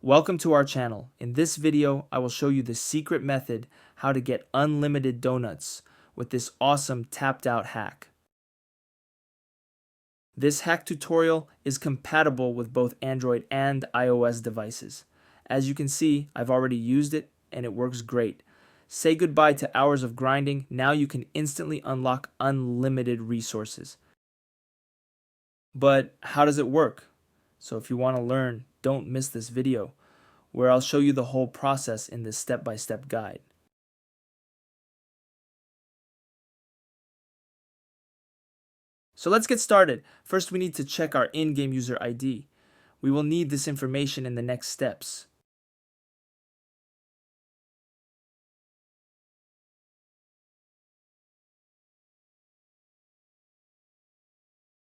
Welcome to our channel. In this video, I will show you the secret method how to get unlimited donuts with this awesome tapped out hack. This hack tutorial is compatible with both Android and iOS devices. As you can see, I've already used it and it works great. Say goodbye to hours of grinding. Now you can instantly unlock unlimited resources. But how does it work? So if you want to learn, don't miss this video, where I'll show you the whole process in this step-by-step guide. So let's get started. First, we need to check our in-game user ID. We will need this information in the next steps.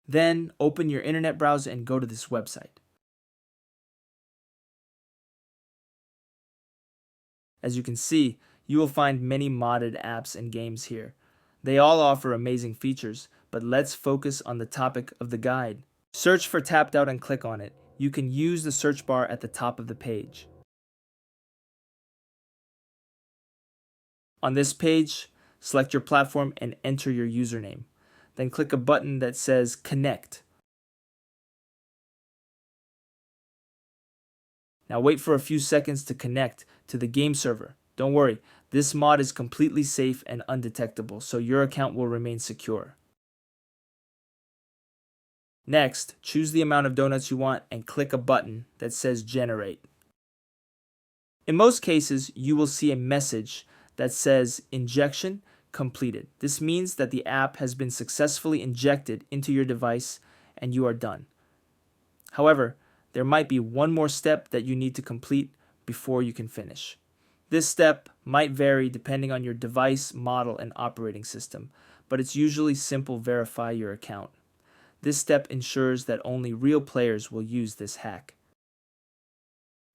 Then open your internet browser and go to this website. As you can see, you will find many modded apps and games here. They all offer amazing features, but let's focus on the topic of the guide. Search for Tapped Out and click on it. You can use the search bar at the top of the page. On this page, select your platform and enter your username. Then click a button that says Connect. Now wait for a few seconds to connect to the game server. Don't worry, this mod is completely safe and undetectable, so your account will remain secure. Next, choose the amount of donuts you want and click a button that says Generate. In most cases, you will see a message that says Injection completed. This means that the app has been successfully injected into your device and you are done. However, there might be one more step that you need to complete before you can finish. This step might vary depending on your device, model, and operating system, but it's usually simple: verify your account. This step ensures that only real players will use this hack.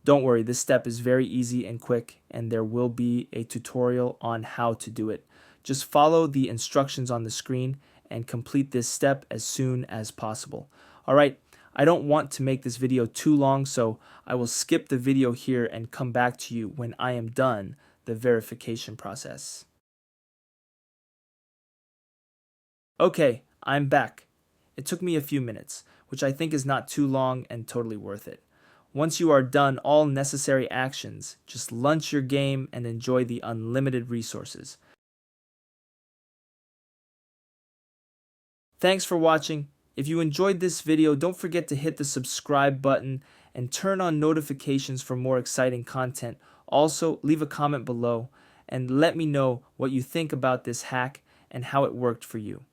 Don't worry, this step is very easy and quick, and there will be a tutorial on how to do it. Just follow the instructions on the screen and complete this step as soon as possible. Alright, I don't want to make this video too long, so I will skip the video here and come back to you when I am done the verification process. Okay, I'm back. It took me a few minutes, which I think is not too long and totally worth it. Once you are done all necessary actions, just launch your game and enjoy the unlimited resources. Thanks for watching. If you enjoyed this video, don't forget to hit the subscribe button and turn on notifications for more exciting content. Also, leave a comment below and let me know what you think about this hack and how it worked for you.